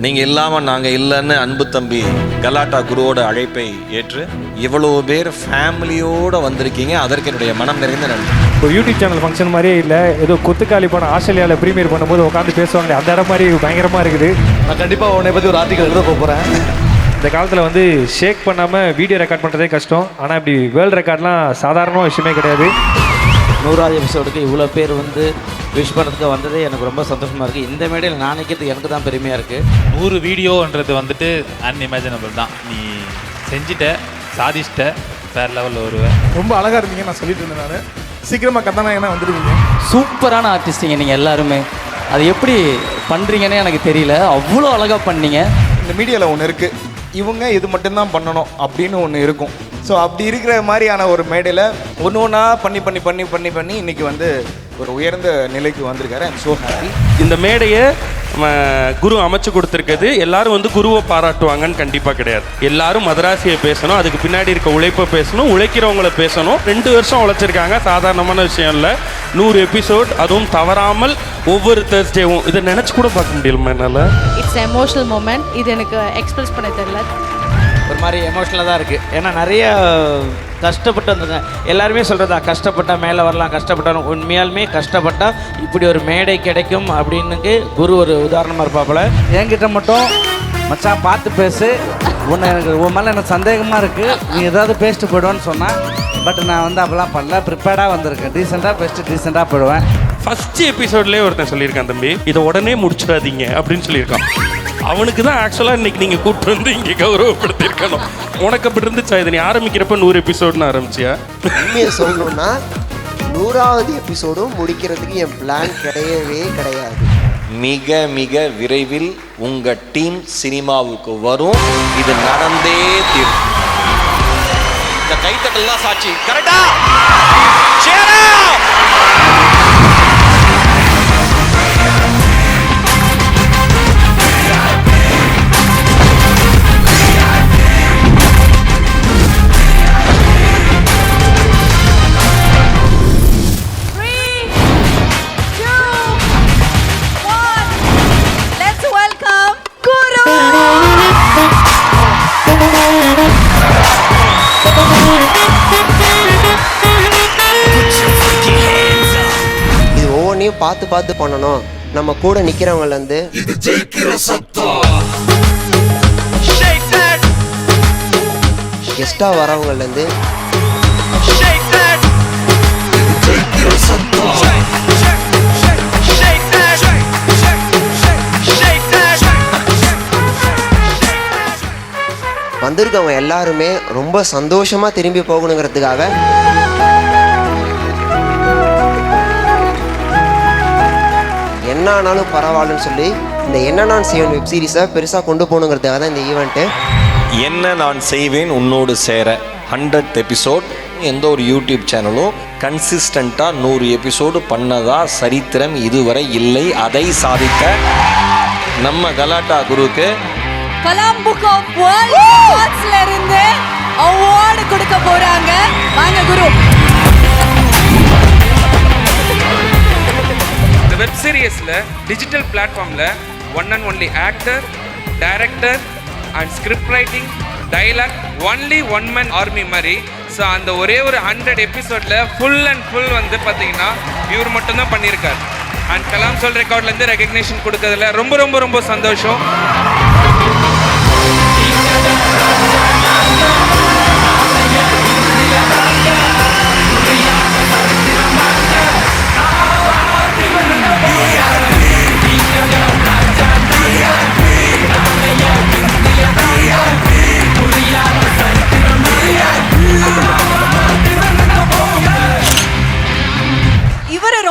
நீங்கள் இல்லாமல் நாங்கள் இல்லைன்னு அன்பு தம்பி கலாட்டா குருவோட அழைப்பை ஏற்று இவ்வளோ பேர் ஃபேமிலியோடு வந்திருக்கீங்க. அதற்கு என்னுடைய மனம் நிறைந்த நன்றி. ஒரு யூடியூப் சேனல் ஃபங்க்ஷன் மாதிரியே இல்லை, ஏதோ கொத்துக்காளி படம் ஆஸ்திரேலியாவில் ப்ரீமியர் பண்ணும்போது உட்காந்து பேசுவாங்களே அந்த இடம் மாதிரி பயங்கரமாக இருக்குது. நான் கண்டிப்பாக உன்னை பற்றி ஒரு ஆர்டிக்கல் எழுத போகிறேன். இந்த காலத்தில் வந்து ஷேக் பண்ணாமல் வீடியோ ரெக்கார்ட் பண்ணுறதே கஷ்டம். ஆனால் இப்படி வேர்ல்டு ரெக்கார்ட்லாம் சாதாரண விஷயமே கிடையாது. 100வது எபிசோடுக்கு இவ்வளோ பேர் வந்து விஷ் பண்ணுறதுக்கு வந்தது எனக்கு ரொம்ப சந்தோஷமாக இருக்குது. இந்த மேடையில் நான் நிற்கிறது எனக்கு தான் பெருமையாக இருக்குது. 100 வீடியோன்றது வந்துட்டு அன்இமேஜினபிள் தான். நீ செஞ்சுட்ட, சாதிச்சிட்ட, வேறு லெவலில் வருவேன். ரொம்ப அழகாக இருந்தீங்க, நான் சொல்லிட்டு இருந்தேன். நான் சீக்கிரமாக கதாநாயகனா வந்துடுவீங்க. சூப்பரான ஆர்டிஸ்டிங்க நீங்கள் எல்லாருமே. அது எப்படி பண்ணுறீங்கன்னே எனக்கு தெரியல, அவ்வளோ அழகாக பண்ணீங்க. இந்த மீடியாவில் ஒன்று இருக்குது, இவங்க இது மட்டும்தான் பண்ணணும் அப்படின்னு ஒன்று இருக்கும். ஸோ அப்படி இருக்கிற மாதிரியான ஒரு மேடையில் ஒன்று ஒன்றா பண்ணி இன்றைக்கி வந்து ஒரு உயர்ந்த நிலைக்கு வந்திருக்காரு. I'm so happy. இந்த மேடையை குரு அமைச்சு கொடுத்துருக்குது. எல்லாரும் வந்து குருவை பாராட்டுவாங்கன்னு கண்டிப்பாக கிடையாது. எல்லாரும் மதராசியை பேசணும், அதுக்கு பின்னாடி இருக்க உழைப்பை பேசணும், உழைக்கிறவங்கள பேசணும். 2 வருஷம் உழைச்சிருக்காங்க, சாதாரணமான விஷயம் இல்லை. 100 எபிசோட், அதுவும் தவறாமல் ஒவ்வொரு தேர்ஸ்டேவும். இதை நினச்சி கூட பார்க்க முடியல என்னால். It's emotional moment. இது எனக்கு எக்ஸ்பிரஸ் பண்ண தெரியல. ஒரு மாதிரி எமோஷ்னலாக தான் இருக்குது. ஏன்னா நிறைய கஷ்டப்பட்டு வந்துருங்க. எல்லாருமே சொல்கிறதா கஷ்டப்பட்டால் மேலே வரலாம், கஷ்டப்பட்டாலும் உண்மையாலுமே கஷ்டப்பட்டால் இப்படி ஒரு மேடை கிடைக்கும் அப்படின்னுக்கு குரு ஒரு உதாரணமாக இருப்பாப்புல. என்கிட்ட மட்டும் மச்சான் பார்த்து பேசு, எனக்கு உன் மேலே எனக்கு சந்தேகமாக இருக்குது, நீ ஏதாவது பேசிட்டு போயிடுவேன்னு சொன்னான். பட் நான் வந்து அப்போல்லாம் பண்ணல, ப்ரிப்பேர்டாக வந்திருக்கேன். டீசெண்டாக பேசிட்டு டீசெண்டாக போயிடுவேன். ஃபர்ஸ்ட் எபிசோட்லேயே ஒருத்தன் சொல்லியிருக்கான், தம்பி இதை உடனே முடிச்சிடாதீங்க அப்படின்னு சொல்லியிருக்கான். அவனுக்கு தான் ஆக்சுவலாக இன்னைக்கு நீங்கள் கூப்பிட்டு வந்து இங்கே கௌரவப்படுத்தியிருக்கணும். உனக்கு அப்படி இருந்துச்சா? இதை நீ ஆரம்பிக்கிறப்ப 100 எபிசோடுன்னு ஆரம்பிச்சியா? உண்மையை சொல்லணும்னா 100வது எபிசோடும் முடிக்கிறதுக்கு என் பிளான் கிடையவே கிடையாது. மிக மிக விரைவில் உங்கள் டீம் சினிமாவுக்கு வரும். இது நடந்தே தீரும். இந்த கைத்தட்டல் தான் சாட்சி. கரெக்டா? பார்த்து பார்த்து பண்ணணும். நம்ம கூட நிக்கிறவங்கலேருந்து கெஸ்டா வரவங்கலேருந்து வந்திருக்கவங்க எல்லாருமே ரொம்ப சந்தோஷமா திரும்பி போகணுங்கிறதுக்காக என்ன ஆனாலும் பரவாயில்லன்னு சொல்லி இந்த என்ன நான் செய்வேன் வெப் சீரிஸை பெருசாக கொண்டு போகணுங்கிறதுக்காக தான் இந்த ஈவெண்ட்டு. என்ன நான் செய்வேன் உன்னோடு சேர 100th எபிசோட். எந்த ஒரு யூடியூப் சேனலும் கன்சிஸ்டண்ட்டாக 100 எபிசோடு பண்ணதா சரித்திரம் இதுவரை இல்லை. அதை சாதித்த நம்ம கலாட்டா குருவுக்கு கலாம் புக் ஆஃப் வேர்ல்ட் ரெக்கார்ட்ஸ்ல இருந்து அவார்டு கொடுக்க போறாங்க. வாங்க குரு. வெப் சீரிஸில் டிஜிட்டல் பிளாட்ஃபார்மில் one and only actor, director and script writing, dialogue only one man army மாதிரி. ஸோ அந்த ஒரே ஒரு 100 எபிசோடில் ஃபுல் அண்ட் ஃபுல் வந்து பார்த்தீங்கன்னா இவர் மட்டும்தான் பண்ணியிருக்கார். அண்ட் கலாம் சோல் ரெக்கார்ட்லேருந்து ரெகக்னேஷன் கொடுக்கறதுல ரொம்ப ரொம்ப ரொம்ப சந்தோஷம்.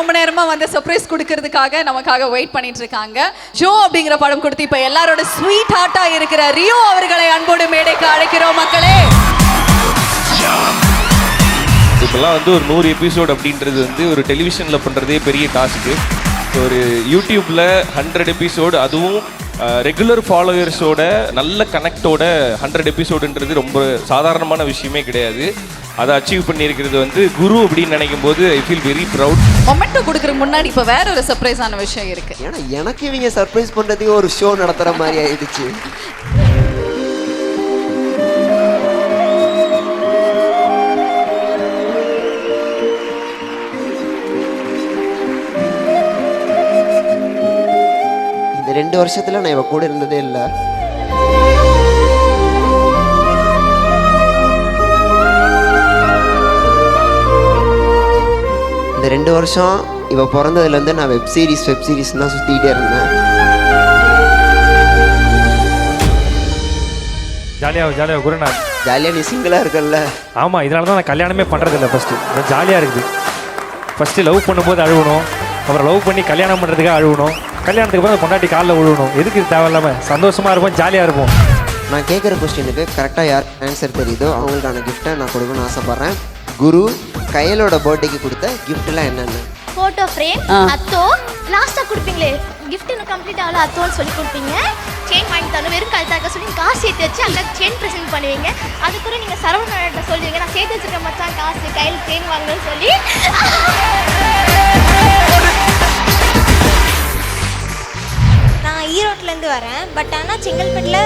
ரொம்ப நேரமா வந்து சர்ப்ரைஸ் கொடுக்கிறதுக்காக நமக்காக வெயிட் பண்ணிட்டு இருக்காங்க. ஜோ அப்படிங்கிற படம் கொடுத்து இப்ப எல்லாரோட ஸ்வீட் ஹார்ட்டா இருக்கிற ரியோ அவர்களை அன்போடு மேடைக்கு அழைக்கிறோம். மக்களே, இப்போல்லாம் வந்து ஒரு 100 எபிசோட் அப்படின்றது வந்து ஒரு டெலிவிஷனில் பண்ணுறதே பெரிய டாஸ்க்கு. ஒரு யூடியூப்பில் 100 எபிசோடு, அதுவும் ரெகுலர் ஃபாலோவர்ஸோட நல்ல கனெக்டோட 100 எபிசோடுன்றது ரொம்ப சாதாரணமான விஷயமே கிடையாது. அதை அச்சீவ் பண்ணியிருக்கிறது வந்து குரு அப்படின்னு நினைக்கும் போது I feel very proud. Memento கொடுக்குற முன்னாடி இப்போ வேற ஒரு சர்ப்ரைஸான விஷயம் இருக்கு. ஏன்னா எனக்கு இவங்க சர்ப்ரைஸ் பண்ணுறதுக்கு ஒரு ஷோ நடத்துகிற மாதிரி ஆயிடுச்சு. இந்த 2 வருஷத்துல நான் இவ கூட இருந்ததே இல்லை. இந்த 2 வருஷம் இவ பிறந்ததுலேருந்து நான் வெப் சீரிஸ் தான் சுற்றிக்கிட்டே இருந்தேன். ஜாலியாக குருநாத் ஜாலியாக நீ சிங்கிளாக இருக்கல்ல. ஆமாம், இதனால தான் நான் கல்யாணமே பண்ணுறதில்ல. ஃபஸ்ட்டு ஜாலியாக இருக்குது. ஃபஸ்ட்டு லவ் பண்ணும்போது அழுகணும், அப்புறம் லவ் பண்ணி கல்யாணம் பண்ணுறதுக்காக அழுகணும், கல்யாணத்துக்கு அப்புறம் பொண்டாட்டி காலில் விழுவணும். எதுக்கு தேவையில்லாமல் சந்தோஷமாக இருப்போம், ஜாலியாக இருப்போம். நான் கேட்குற கொஸ்டினுக்கு கரெக்டாக யார் ஆன்சர் தெரியுதோ அவங்களுக்கான கிஃப்ட்டை நான் கொடுக்கணும்னு ஆசைப்பட்றேன். குரு கையலோட பர்த்டேக்கு கொடுத்த கிஃப்ட்லாம் என்னென்ன? Photo frame, atho. லாஸ்ட்டாக கொடுப்பீங்களே கிஃப்ட் இன்னும் கம்ப்ளீட் ஆகல, அத்தோன்னு சொல்லி கொடுப்பீங்க. செயின் வாங்கி தரணும், வெறும் கழுத்தாக சொல்லி காசு சேர்த்து வச்சு அந்த செயின் ப்ரெசென்ட் பண்ணுவீங்க. அதுக்குள்ள நீங்கள் சரவணன்ட்ட சொல்லுவீங்க, நான் சேர்த்து வச்சுருக்க மச்சான் காசு கையில் செயின் வாங்கணும்னு சொல்லி. நான் ஈரோட்டிலேருந்து வரேன், பட் ஆனால் செங்கல்பட்டில்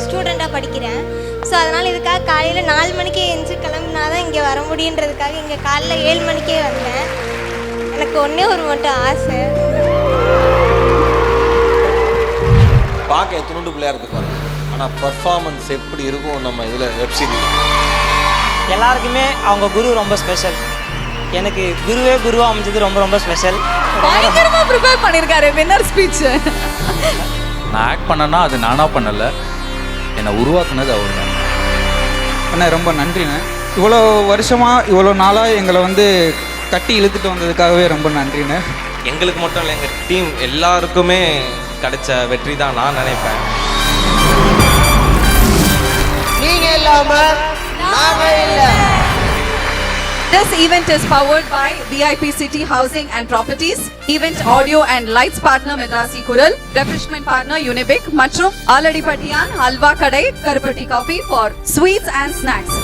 ஸ்டூடெண்ட்டாக படிக்கிறேன். ஸோ அதனால் இதுக்காக காலையில் 4 மணிக்கே எழுந்து கிளம்புனா தான் இங்கே வர முடியுன்றதுக்காக இங்கே காலைல 7 மணிக்கே வந்தேன். எனக்கு ஒன்றே ஒரு மட்டும் ஆசை. பார்க்க எத்தனோண்டு பிள்ளையா இருக்கு பாருங்க, ஆனால் பர்ஃபார்மன்ஸ் எப்படி இருக்கும் நம்ம இதில் வெப் சீரிஸ். எல்லாருக்குமே அவங்க குரு ரொம்ப ஸ்பெஷல். எனக்கு குருவாக அமைஞ்சது ரொம்ப ரொம்ப ஸ்பெஷல். பயங்கரமா ப்ரிப்பேர் பண்ணிருக்காரு வின்னர் ஸ்பீச். நான் ஆக்ட் பண்ணனா அது நானாக பண்ணலை, என்னை உருவாக்குனது அவர் தான். அண்ணா ரொம்ப நன்றிண்ணே. இவ்வளோ வருஷமாக இவ்வளோ நாளாக எங்களை வந்து கட்டி இழுத்துட்டு வந்ததுக்காகவே ரொம்ப நன்றிண்ணே. எங்களுக்கு மட்டும் இல்லை, எங்கள் டீம் எல்லாருக்குமே கிடைச்ச வெற்றி தான் நான் நினைப்பேன். நீங்க இல்லாம நாங்க இல்லை. This event is powered by VIP City Housing and Properties, event audio and lights partner Madrasi Kural, refreshment partner Unibic மற்றும் ஆலடிப்பட்டியான் ஹல்வா கடை கருப்பட்டி coffee for sweets and snacks.